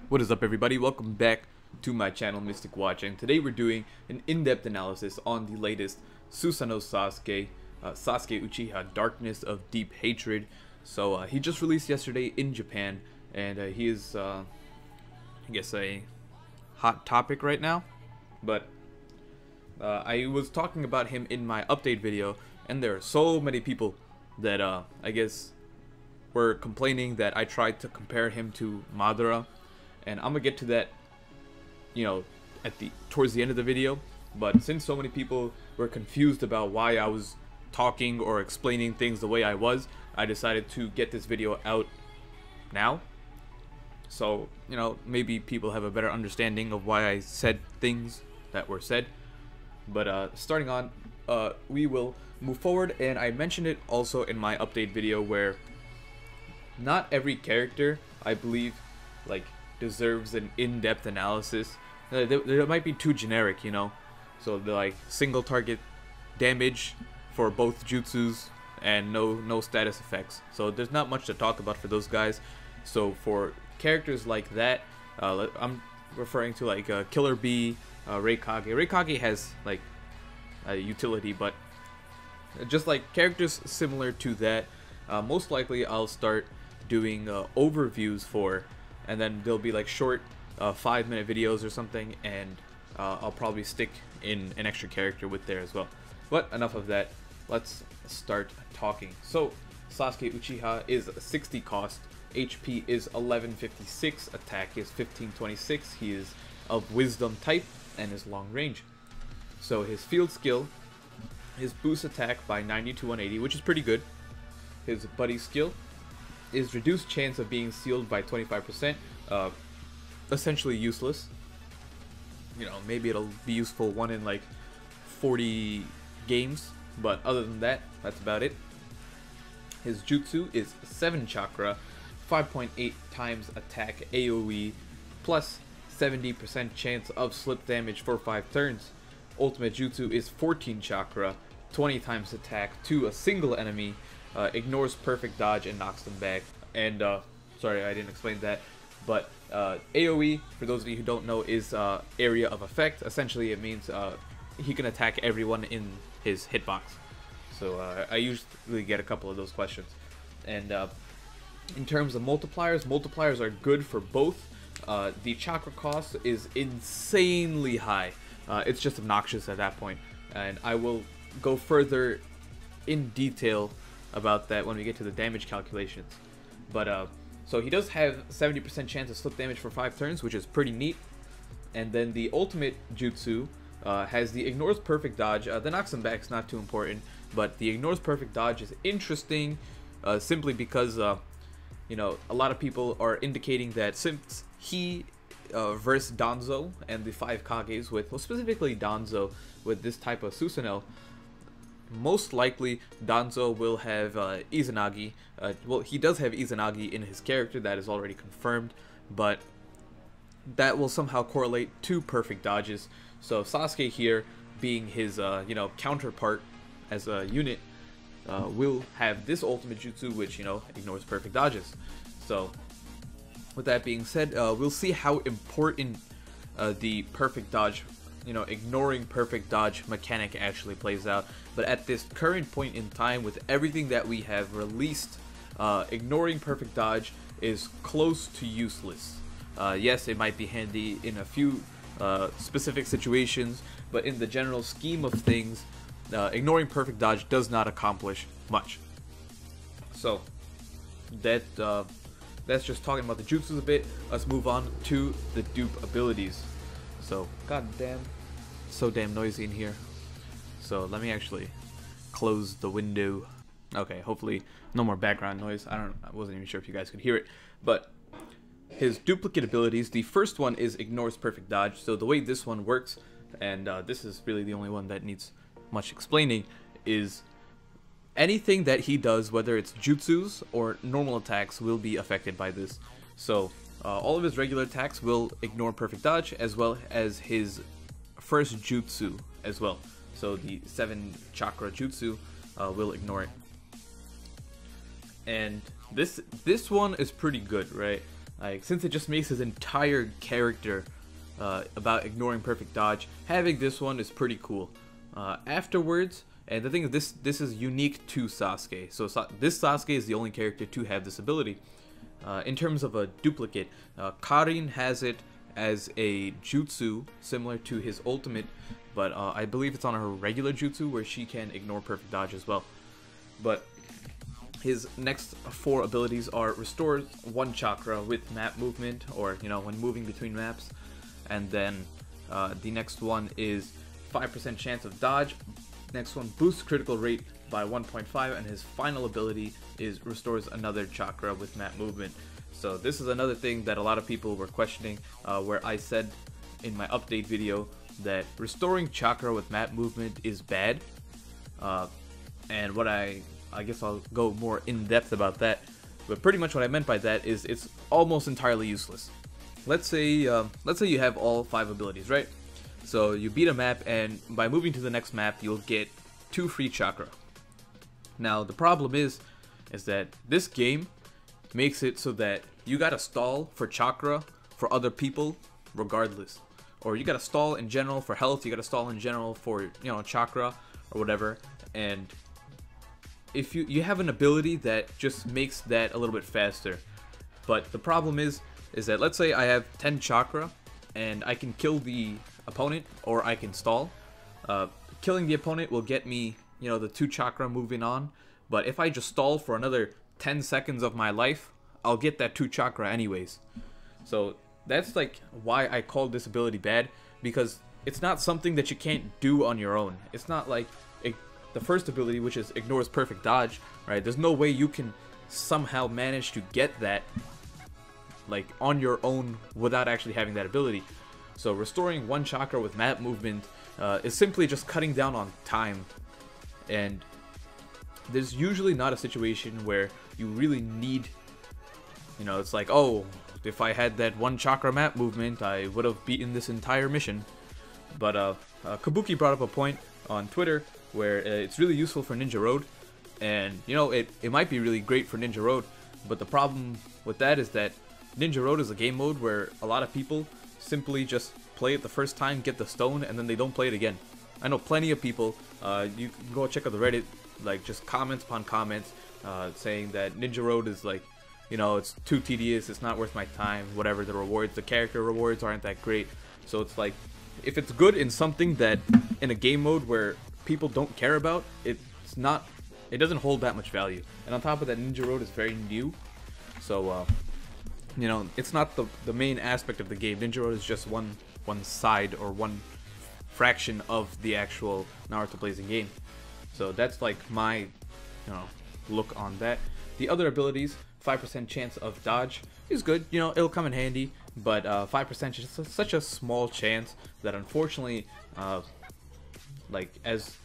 What is up, everybody? Welcome back to my channel, Mystic Watch, and today we're doing an in-depth analysis on the latest Susanoo Sasuke, Sasuke Uchiha, Darkness of Deep Hatred. So he just released yesterday in Japan, and he is, I guess, a hot topic right now. But I was talking about him in my update video, and there are so many people that I guess were complaining that I tried to compare him to Madara. And I'm gonna get to that, you know, towards the end of the video. But since so many people were confused about why I was talking or explaining things the way I was, I decided to get this video out now. So, you know, maybe people have a better understanding of why I said things that were said. But starting on, we will move forward, and I mentioned it also in my update video where not every character, I believe, like, deserves an in-depth analysis. They might be too generic, you know. So they're like single target damage for both jutsus and no status effects. So there's not much to talk about for those guys. So for characters like that, I'm referring to like Killer Bee, Reikage. Reikage has like a utility, but just like characters similar to that, most likely I'll start doing overviews for. And then there'll be like short 5-minute videos or something, and I'll probably stick in an extra character with there as well. But enough of that, let's start talking. So Sasuke Uchiha is 60 cost, HP is 1156, attack is 1526, he is of wisdom type and is long range. So his field skill, his boost attack by 90 to 180, which is pretty good. His buddy skill is reduced chance of being sealed by 25%, essentially useless. You know, maybe it'll be useful one in like 40 games, but other than that, that's about it. His jutsu is 7 chakra, 5.8 times attack AoE, plus 70% chance of slip damage for 5 turns. Ultimate jutsu is 14 chakra, 20 times attack to a single enemy, ignores perfect dodge and knocks them back. And sorry, I didn't explain that, but AoE, for those of you who don't know, is area of effect. Essentially it means he can attack everyone in his hitbox. So I usually get a couple of those questions. And in terms of multipliers, multipliers are good for both. The chakra cost is insanely high. It's just obnoxious at that point, and I will go further in detail about that when we get to the damage calculations. But so he does have 70% chance of slip damage for 5 turns, which is pretty neat. And then the ultimate jutsu has the ignores perfect dodge. The knocks him back is not too important, but the ignores perfect dodge is interesting simply because you know, a lot of people are indicating that since he versus Danzo and the 5 Kages with, well, specifically Danzo with this type of Susanoo, most likely Danzo will have Izanagi. Well, he does have Izanagi in his character, that is already confirmed, but that will somehow correlate to perfect dodges. So Sasuke here, being his you know, counterpart as a unit, will have this ultimate jutsu, which, you know, ignores perfect dodges. So with that being said, we'll see how important the perfect dodge, you know, ignoring perfect dodge mechanic actually plays out. But at this current point in time, with everything that we have released, ignoring perfect dodge is close to useless. Yes, it might be handy in a few specific situations, but in the general scheme of things, ignoring perfect dodge does not accomplish much. So that that's just talking about the jutsus a bit. Let's move on to the dupe abilities. So, goddamn, so damn noisy in here. So let me actually close the window. Okay, hopefully no more background noise. I wasn't even sure if you guys could hear it. But his duplicate abilities, the first one is ignores perfect dodge. So the way this one works, and this is really the only one that needs much explaining, is anything that he does, whether it's jutsus or normal attacks, will be affected by this. So all of his regular attacks will ignore perfect dodge, as well as his first jutsu as well. So the 7 chakra jutsu will ignore it. And this one is pretty good, right? Like, since it just makes his entire character about ignoring perfect dodge, having this one is pretty cool. Afterwards, and the thing is, this is unique to Sasuke. So this Sasuke is the only character to have this ability. In terms of a duplicate, Karin has it as a jutsu similar to his ultimate, but I believe it's on her regular jutsu where she can ignore perfect dodge as well. But his next 4 abilities are restores 1 chakra with map movement, or when moving between maps, and then the next one is 5% chance of dodge. Next one boosts critical rate by 1.5, and his final ability is restores another chakra with map movement. So this is another thing that a lot of people were questioning, where I said in my update video that restoring chakra with map movement is bad, and what I guess I'll go more in depth about that, but pretty much what I meant by that is it's almost entirely useless. Let's say you have all 5 abilities, right? So you beat a map, and by moving to the next map, you'll get 2 free chakra. Now the problem is that this game makes it so that you gotta stall for chakra for other people regardless, or you gotta stall in general for health, you gotta stall in general for chakra or whatever. And if you have an ability that just makes that a little bit faster, but the problem is that let's say I have 10 chakra and I can kill the opponent, or I can stall. Killing the opponent will get me the 2 chakra moving on, but if I just stall for another 10 seconds of my life, I'll get that 2 chakra anyways. So that's like why I call this ability bad, because it's not something that you can't do on your own. It's not like the first ability, which is ignores perfect dodge, right? There's no way you can somehow manage to get that like on your own without actually having that ability. So restoring 1 chakra with map movement is simply just cutting down on time, and there's usually not a situation where you really need, it's like, oh, if I had that 1 chakra map movement, I would have beaten this entire mission. But Kabuki brought up a point on Twitter where it's really useful for Ninja Road, and it might be really great for Ninja Road, but the problem with that is that Ninja Road is a game mode where a lot of people simply just play it the first time, get the stone, and then they don't play it again. I know plenty of people, you can go check out the Reddit, like just comments upon comments, saying that Ninja Road is like, it's too tedious, it's not worth my time, whatever. The rewards, the character rewards aren't that great. So it's like, if it's good in something that, in a game mode where people don't care about, it doesn't hold that much value. And on top of that, Ninja Road is very new, so it's not the main aspect of the game. Ninja Road is just one side, or one fraction of the actual Naruto Blazing game. So that's like my look on that. The other abilities, 5% chance of dodge is good, it'll come in handy, but 5% is such a small chance that unfortunately, like, as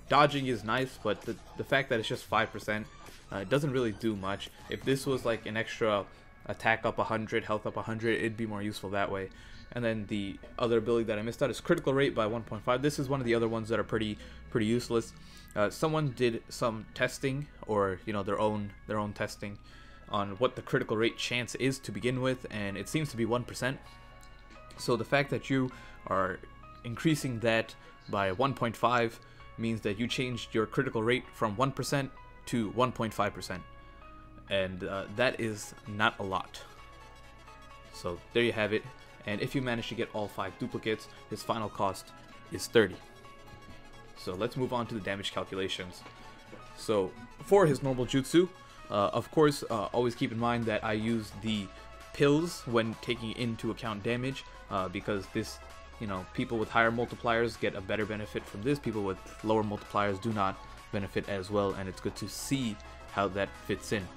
dodging is nice, but the fact that it's just 5%, it doesn't really do much. If this was like an extra attack up 100, health up 100, it'd be more useful that way. And then the other ability that I missed out is critical rate by 1.5. This is one of the other ones that are pretty useless. Someone did some testing, or their own testing on what the critical rate chance is to begin with, and it seems to be 1%. So the fact that you are increasing that by 1.5 means that you changed your critical rate from 1% to 1.5%, and that is not a lot. So there you have it. And if you manage to get all 5 duplicates, his final cost is 30. So let's move on to the damage calculations. So for his normal jutsu, of course, always keep in mind that I use the pills when taking into account damage, because this, people with higher multipliers get a better benefit from this. People with lower multipliers do not benefit as well, and it's good to see how that fits in.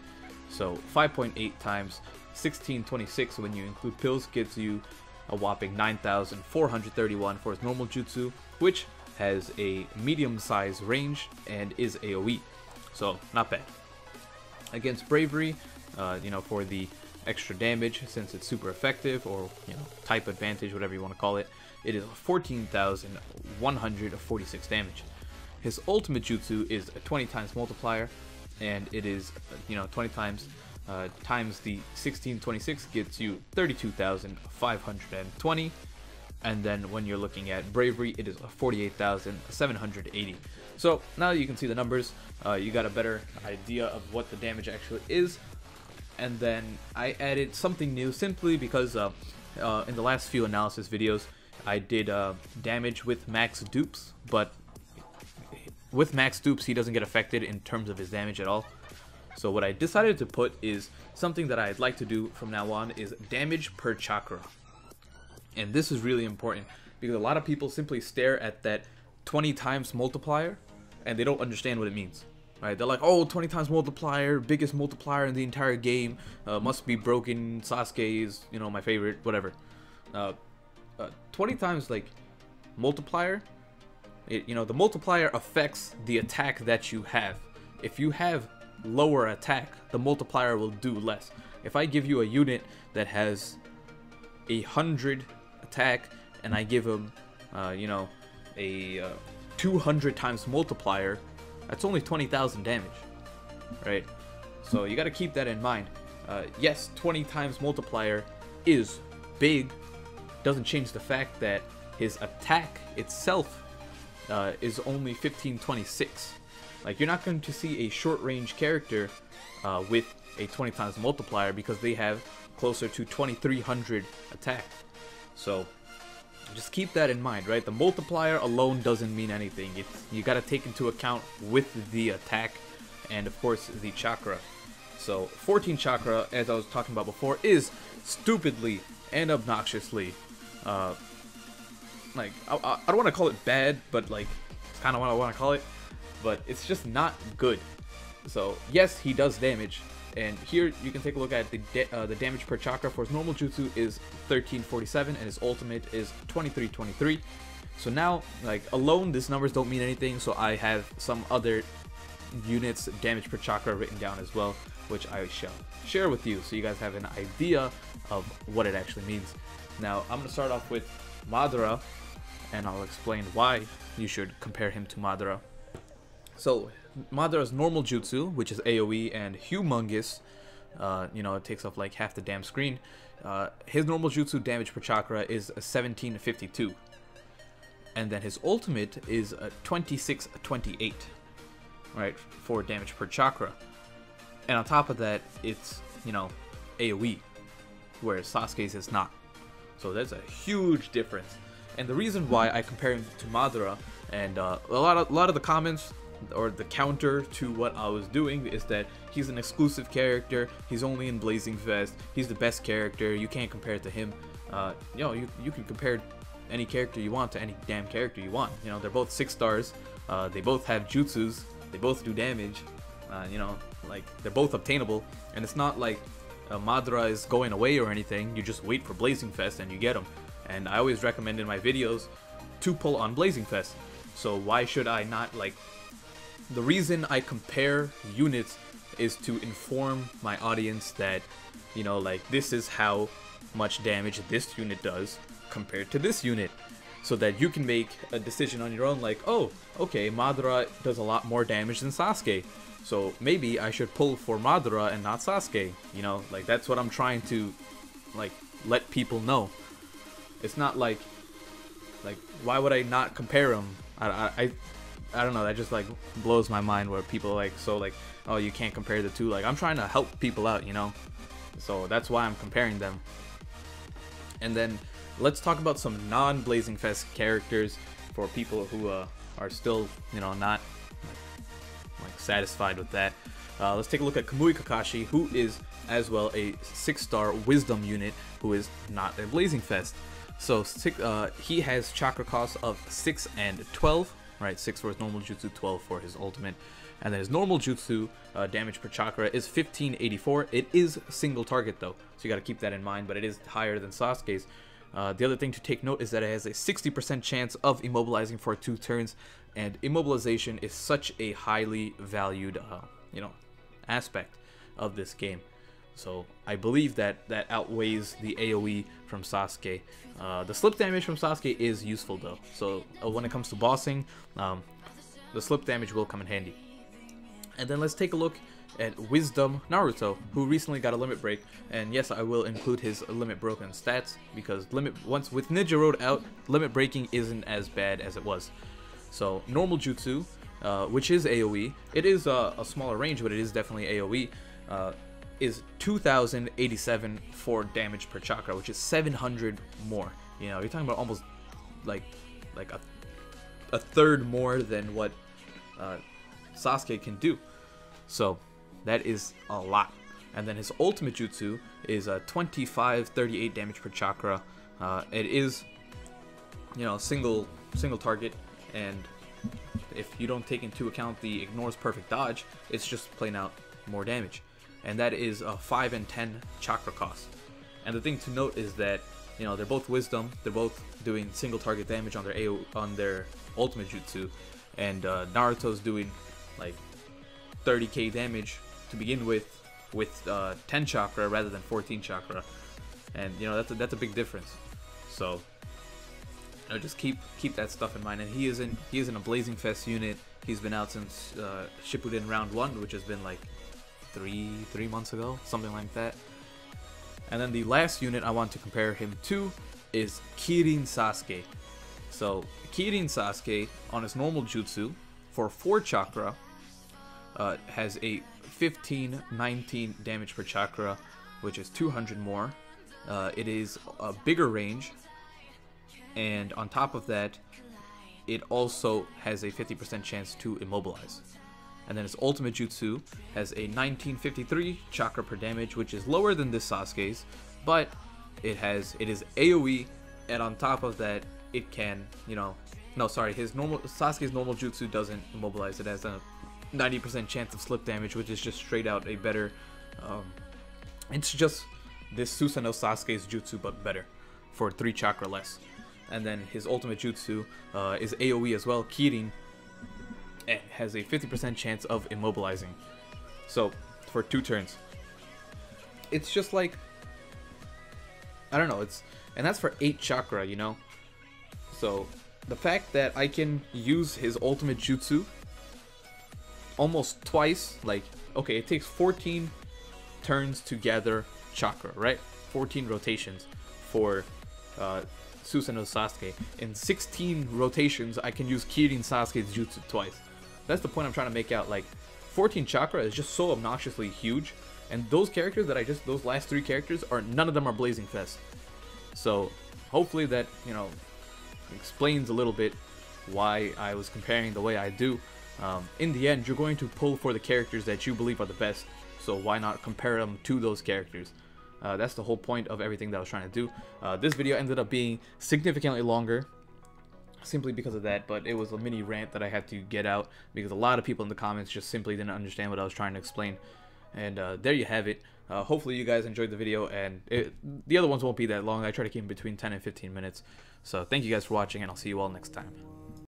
So 5.8 times 1626 when you include pills gives you a whopping 9,431 for his normal jutsu, which has a medium size range and is AoE, so not bad. Against bravery, for the extra damage, since it's super effective, or type advantage, whatever you want to call it, it is 14,146 damage. His ultimate jutsu is a 20 times multiplier, and it is 20 times times the 1626 gets you 32,520. And then when you're looking at bravery, it is 48,780. So now that you can see the numbers, you got a better idea of what the damage actually is. And then I added something new simply because in the last few analysis videos, I did damage with max dupes, but with max dupes, he doesn't get affected in terms of his damage at all. So what I decided to put is something that I'd like to do from now on is damage per chakra. And this is really important because a lot of people simply stare at that 20 times multiplier and they don't understand what it means. Right? They're like, oh, 20 times multiplier, biggest multiplier in the entire game, must be broken, Sasuke is, you know, my favorite, whatever. 20 times, like, multiplier, you know, the multiplier affects the attack that you have. If you have lower attack, the multiplier will do less. If I give you a unit that has 100 attack and I give him, you know, a 200 times multiplier, that's only 20,000 damage, right? So you got to keep that in mind. Yes, 20 times multiplier is big. Doesn't change the fact that his attack itself is only 1526. Like, you're not going to see a short range character with a 20 times multiplier because they have closer to 2300 attack. So just keep that in mind, right? The multiplier alone doesn't mean anything. You got to take into account with the attack and of course the chakra. So 14 chakra, as I was talking about before, is stupidly and obnoxiously like, I don't want to call it bad, but like, it's kind of what I want to call it, but it's just not good. So yes, he does damage, and here you can take a look at the damage per chakra. For his normal jutsu is 1347 and his ultimate is 2323. So now, like, alone these numbers don't mean anything, so I have some other units damage per chakra written down as well, which I shall share with you so you guys have an idea of what it actually means. Now I'm going to start off with Madara, and I'll explain why you should compare him to Madara. So Madara's normal jutsu, which is AoE and humongous, you know, it takes up like half the damn screen. His normal jutsu damage per chakra is 1752, and then his ultimate is 2628, right, for damage per chakra. And on top of that, it's, you know, AoE, whereas Sasuke's is not. So there's a huge difference. And the reason why I compare him to Madara, and a lot of the comments or the counter to what I was doing is that he's an exclusive character, he's only in Blazing Fest, he's the best character, you can't compare it to him. You know, you can compare any character you want to any damn character you want. You know, they're both 6 stars, they both have jutsus, they both do damage, you know, like, they're both obtainable, and it's not like Madara is going away or anything. You just wait for Blazing Fest and you get him. And I always recommend in my videos to pull on Blazing Fest. So why should I not? Like, the reason I compare units is to inform my audience that, you know, like, this is how much damage this unit does compared to this unit, so that you can make a decision on your own, like, oh, okay, Madara does a lot more damage than Sasuke, so maybe I should pull for Madara and not Sasuke. You know, like, that's what I'm trying to, like, let people know. It's not like why would I not compare them? I don't know, that just, like, blows my mind where people are like, so, like, oh, you can't compare the two. Like, I'm trying to help people out, you know, so that's why I'm comparing them. And then let's talk about some non-Blazing Fest characters for people who are still, you know, not like satisfied with that. Let's take a look at Kamui Kakashi, who is as well a 6-star wisdom unit who is not a Blazing Fest. So he has chakra costs of 6 and 12, right? 6 for his normal jutsu, 12 for his ultimate. And then his normal jutsu damage per chakra is 1584. It is single target though, so you got to keep that in mind, but it is higher than Sasuke's. The other thing to take note is that it has a 60% chance of immobilizing for 2 turns, and immobilization is such a highly valued, you know, aspect of this game. So I believe that outweighs the AoE from Sasuke. The slip damage from Sasuke is useful though, so when it comes to bossing, the slip damage will come in handy. And then let's take a look and Wisdom Naruto, who recently got a limit break. And yes, I will include his limit broken stats, because once with Ninja Road out, limit breaking isn't as bad as it was. So normal jutsu, which is AoE, it is a smaller range, but it is definitely AoE, is 2087 for damage per chakra, which is 700 more. You know, you're talking about almost like a third more than what Sasuke can do. So that is a lot. And then his ultimate jutsu is 2538 damage per chakra. It is, you know, single target, and if you don't take into account the ignores perfect dodge, it's just plain out more damage. And that is a 5 and 10 chakra cost. And the thing to note is that, you know, they're both wisdom, they're both doing single target damage on their ultimate jutsu, and Naruto's doing like 30k damage to begin with 10 chakra rather than 14 chakra, and you know that's a big difference. So you know, just keep that stuff in mind. And he is in a Blazing Fest unit. He's been out since Shippuden round 1, which has been like three months ago, something like that. And then the last unit I want to compare him to is Kirin Sasuke. So Kirin Sasuke on his normal jutsu for 4 chakra has a 1519 damage per chakra, which is 200 more. It is a bigger range, and on top of that, it also has a 50% chance to immobilize. And then his ultimate jutsu has a 1953 chakra per damage, which is lower than this Sasuke's, but it is AoE, and on top of that, it can, you know, no, sorry, Sasuke's normal jutsu doesn't immobilize. It has a 90% chance of slip damage, which is just straight out a better, it's just this Susanoo Sasuke's jutsu, but better, for 3 chakra less. And then his ultimate jutsu is AoE as well, Kirin, and has a 50% chance of immobilizing. So, for 2 turns. It's just like, I don't know, and that's for 8 chakra, you know? So, the fact that I can use his ultimate jutsu almost twice, like, okay, it takes 14 turns to gather chakra, right? 14 rotations for Susanoo Sasuke. In 16 rotations, I can use Kirin Sasuke's jutsu twice. That's the point I'm trying to make out. Like, 14 chakra is just so obnoxiously huge, and those characters that those last 3 characters none of them are Blazing Fest. So hopefully that, you know, explains a little bit why I was comparing the way I do. In the end, you're going to pull for the characters that you believe are the best, so why not compare them to those characters? That's the whole point of everything that I was trying to do. This video ended up being significantly longer, simply because of that, but it was a mini rant that I had to get out, because a lot of people in the comments just simply didn't understand what I was trying to explain. And there you have it. Hopefully you guys enjoyed the video, and the other ones won't be that long. I try to keep them between 10 and 15 minutes. So thank you guys for watching, and I'll see you all next time.